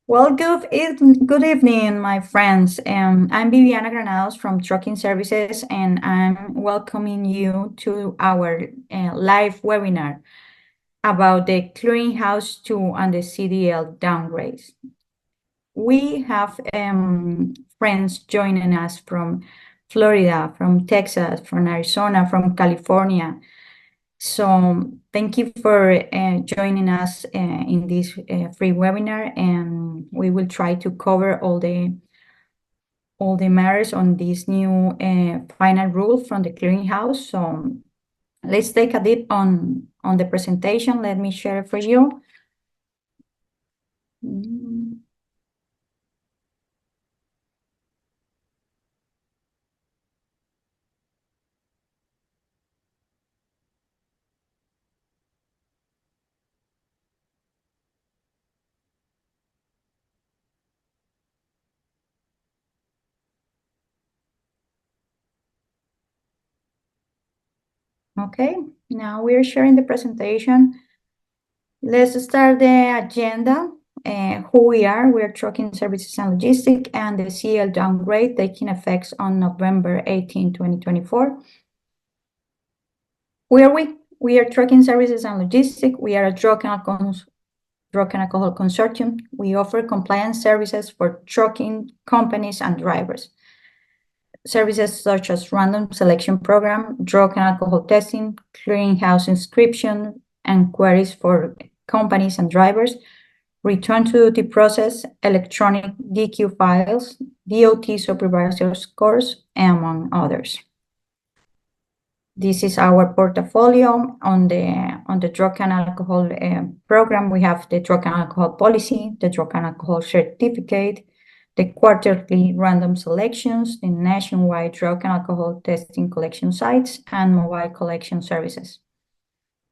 Well, good evening, my friends. I'm Viviana Granados from Trucking Services, and I'm welcoming you to our live webinar about the Clearinghouse-II and the CDL Downgrades. We have friends joining us from Florida, from Texas, from Arizona, from California. So thank you for joining us in this free webinar, and we will try to cover all the matters on this new final rule from the clearinghouse. So let's take a dip on the presentation. Let me share it for you. Okay, now we're sharing the presentation. Let's start the agenda. Who we are. We're Trucking Services and Logistics, and the CDL downgrade taking effect on November 18, 2024. Who are we? We are Trucking Services and Logistics. We are a drug and alcohol consortium. We offer compliance services for trucking companies and drivers. Services such as random selection program, drug and alcohol testing, clearinghouse inscription, and queries for companies and drivers, return to duty process, electronic DQ files, DOT supervisor scores, among others. This is our portfolio on the drug and alcohol program. We have the drug and alcohol policy, the drug and alcohol certificate, the quarterly random selections, the nationwide drug and alcohol testing collection sites, and mobile collection services.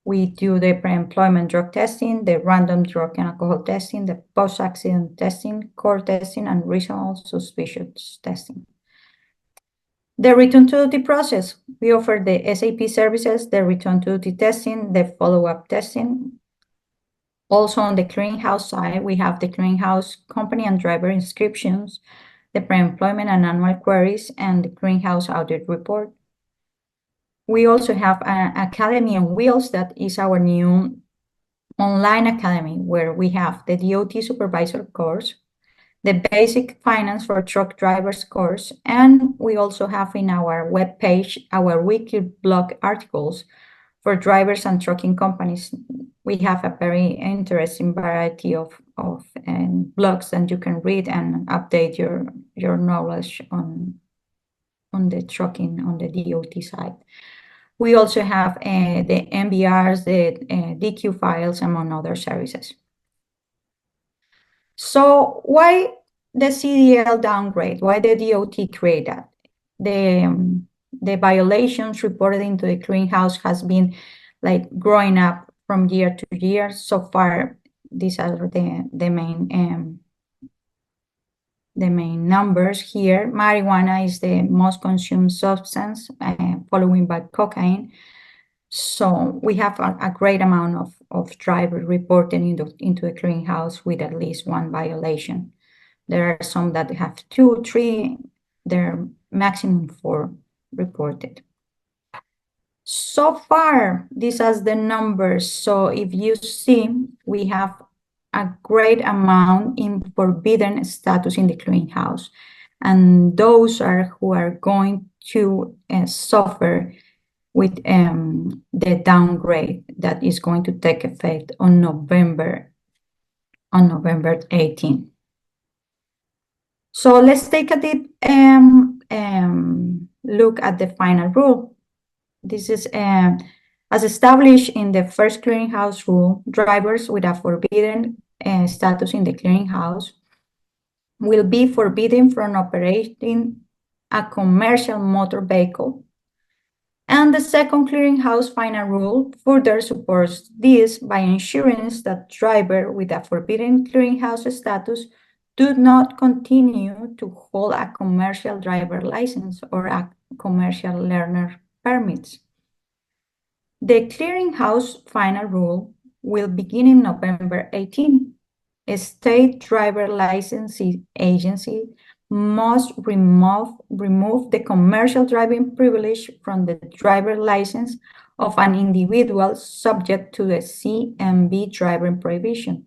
We do the pre-employment drug testing, the random drug and alcohol testing, the post-accident testing, core testing, and reasonable suspicious testing. The return to duty process. We offer the SAP services, the return to duty testing, the follow-up testing. Also on the clearinghouse side, we have the clearinghouse company and driver inscriptions, the pre-employment and annual queries, and the clearinghouse audit report. We also have an Academy on Wheels that is our new online academy where we have the DOT supervisor course, the basic finance for truck drivers course, and we also have in our webpage our weekly blog articles for drivers and trucking companies. We have a very interesting variety of blogs that you can read and update your knowledge on the trucking, on the DOT side. We also have the MBRs, the DQ files, among other services. So why the CDL downgrade? Why the DOT create that? The violations reported into the clearinghouse has been like growing up from year to year. So far, these are the main numbers here. Marijuana is the most consumed substance, following by cocaine. So we have a great amount of drivers reported into the clearinghouse with at least one violation. There are some that have 2, 3, they're maximum 4 reported. So far, these are the numbers. So if you see, we have a great amount in forbidden status in the clearinghouse. And those are who are going to suffer with the downgrade that is going to take effect on November 18. So let's take a deep look at the final rule. This is as established in the first clearinghouse rule. Drivers with a forbidden status in the clearinghouse will be forbidden from operating a commercial motor vehicle. And the second clearinghouse final rule further supports this by ensuring that drivers with a forbidden clearinghouse status do not continue to hold a commercial driver license or a commercial learner permits. The clearinghouse final rule will begin in November 18. a state driver licensing agency must remove the commercial driving privilege from the driver license of an individual subject to the CMB driving prohibition.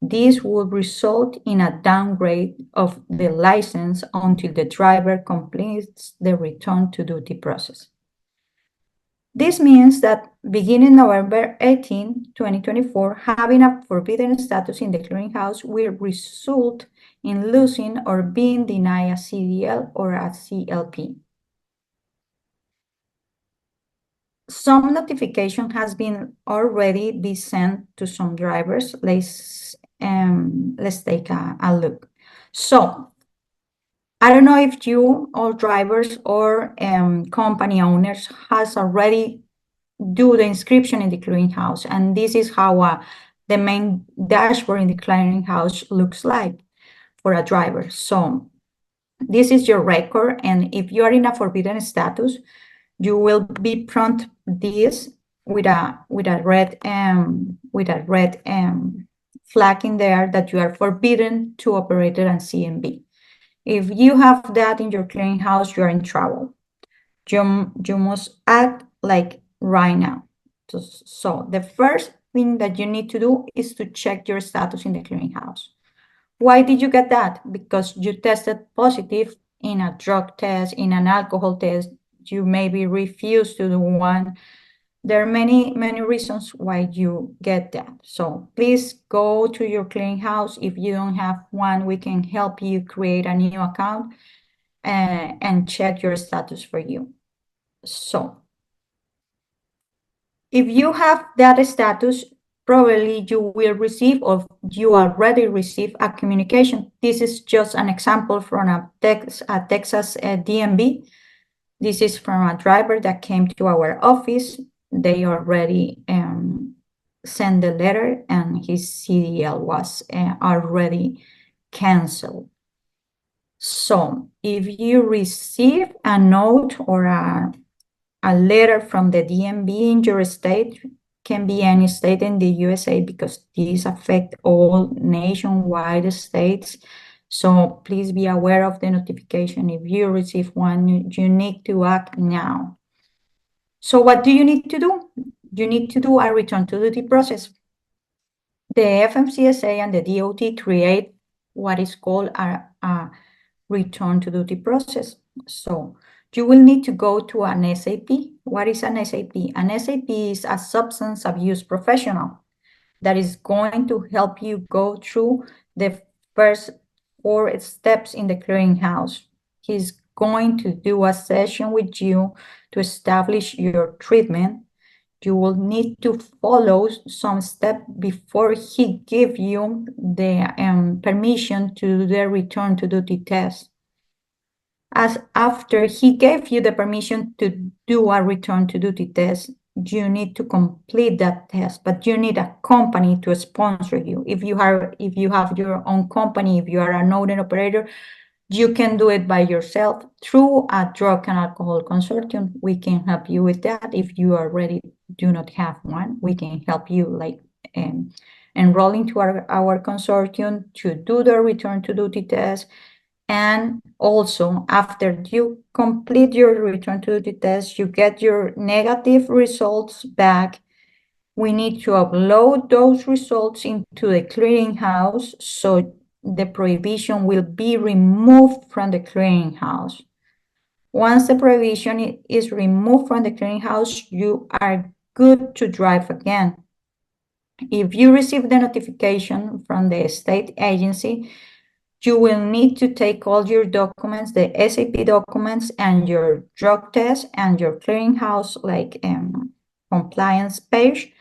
This would result in a downgrade of the license until the driver completes the return to duty process. This means that beginning November 18, 2024, having a forbidden status in the clearinghouse will result in losing or being denied a CDL or a CLP. Some notification has been already been sent to some drivers. Let's take a look. So I don't know if you all drivers or company owners has already do the inscription in the clearinghouse, and this is how the main dashboard in the clearinghouse looks like for a driver. So this is your record, and if you are in a forbidden status, you will be prompt this with a red flag in there that you are forbidden to operate an CMB. If you have that in your clearinghouse, you are in trouble. You must act like right now. So the first thing that you need to do is to check your status in the clearinghouse. Why did you get that? Because you tested positive in a drug test, in an alcohol test. You maybe refused to do one. There are many reasons why you get that. So please go to your clearinghouse. If you don't have one, we can help you create a new account and check your status for you. So if you have that status, probably you will receive or you already receive a communication. This is just an example from a Texas DMV. This is from a driver that came to our office. They already sent the letter and his CDL was already canceled. So if you receive a note or a letter from the DMV in your state, can be any state in the USA because these affect all nationwide states. So please be aware of the notification. If you receive one, you need to act now. So what do you need to do? You need to do a return to duty process. The FMCSA and the DOT create what is called a return to duty process. So you will need to go to an SAP. What is an SAP? An SAP is a substance abuse professional that is going to help you go through the first 4 steps in the clearinghouse. He's going to do a session with you to establish your treatment. You will need to follow some steps before he gives you the permission to do the return to duty test. As after he gave you the permission to do a return to duty test, you need to complete that test, but you need a company to sponsor you. If you have your own company, if you are an owner operator, you can do it by yourself through a drug and alcohol consortium. We can help you with that. If you already do not have one, we can help you like enroll into our consortium to do the return to duty test. And also, after you complete your return to duty test, you get your negative results back. We need to upload those results into the clearinghouse so the prohibition will be removed from the clearinghouse. Once the prohibition is removed from the clearinghouse, you are good to drive again. If you receive the notification from the state agency, you will need to take all your documents, the SAP documents and your drug test and your clearinghouse like compliance page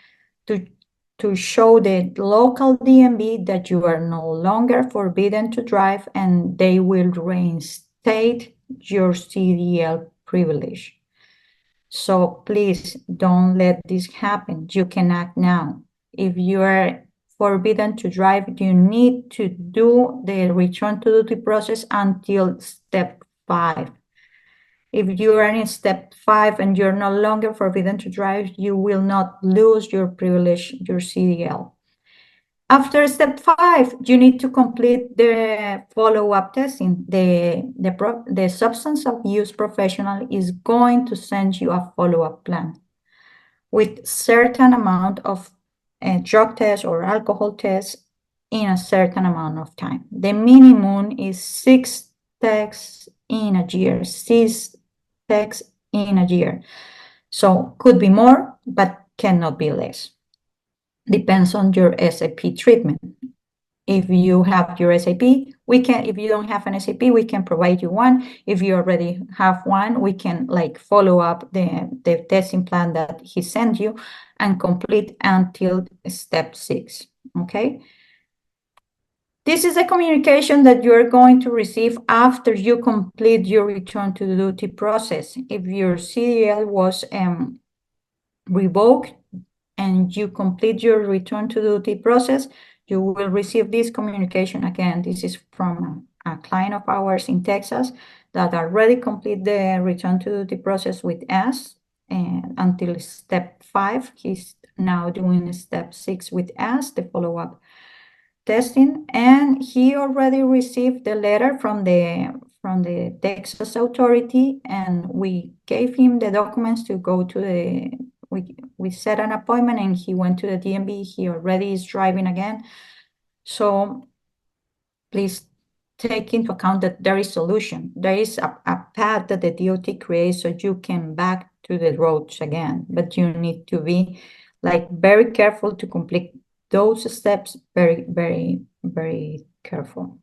to show the local DMV that you are no longer forbidden to drive and they will reinstate your CDL privilege. So please don't let this happen. You can act now. If you are forbidden to drive, you need to do the return to duty process until step 5. If you are in step 5 and you're no longer forbidden to drive, you will not lose your privilege, your CDL. After step 5, you need to complete the follow-up testing. The substance abuse professional is going to send you a follow-up plan with certain amount of drug tests or alcohol tests in a certain amount of time. The minimum is 6 tests in a year, 6 tests in a year. So could be more, but cannot be less. Depends on your SAP treatment. If you have your SAP, if you don't have an SAP, we can provide you one. If you already have one, we can like follow up the testing plan that he sent you and complete until step 6, okay? This is a communication that you're going to receive after you complete your return to duty process. If your CDL was revoked and you complete your return to duty process, you will receive this communication again. This is from a client of ours in Texas that already complete the return to duty process with us and until step 5. He's now doing step 6 with us, the follow-up testing, and he already received the letter from the Texas authority, and we gave him the documents to go to the we set an appointment and he went to the DMV. He already is driving again. So please take into account that there is solution. There is a path that the DOT creates so you can back to the roads again, but you need to be like very careful to complete those steps, very, very, very careful.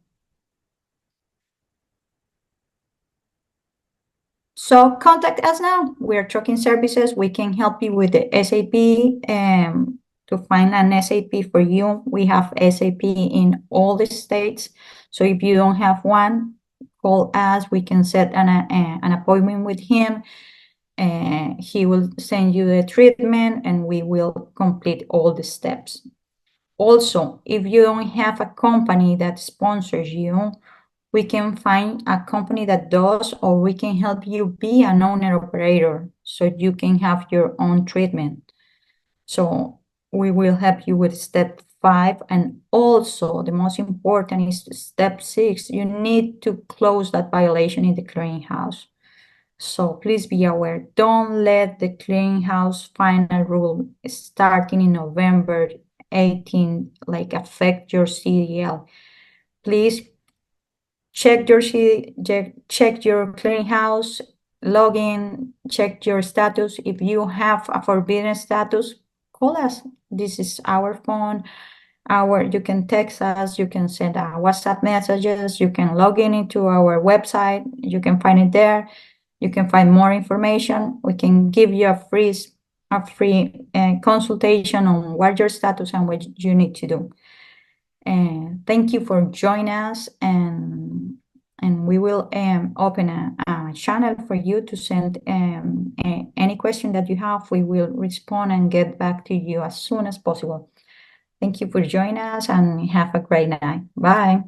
So contact us now. We are trucking services. We can help you with the SAP to find an SAP for you. We have SAP in all the states. So if you don't have one, call us. We can set an appointment with him. He will send you the treatment and we will complete all the steps. Also, if you don't have a company that sponsors you, we can find a company that does, or we can help you be an owner operator so you can have your own treatment. So we will help you with step 5. And also the most important is step 6. You need to close that violation in the clearinghouse. So please be aware, don't let the clearinghouse final rule starting in November 18 like affect your CDL. Please check your clearinghouse, log in, check your status. If you have a forbidden status, call us. This is our phone. You can text us, you can send WhatsApp messages, you can log in into our website, you can find it there. You can find more information. We can give you a free consultation on what your status and what you need to do. And thank you for joining us, and we will open a channel for you to send any question that you have. We will respond and get back to you as soon as possible. Thank you for joining us and have a great night. Bye.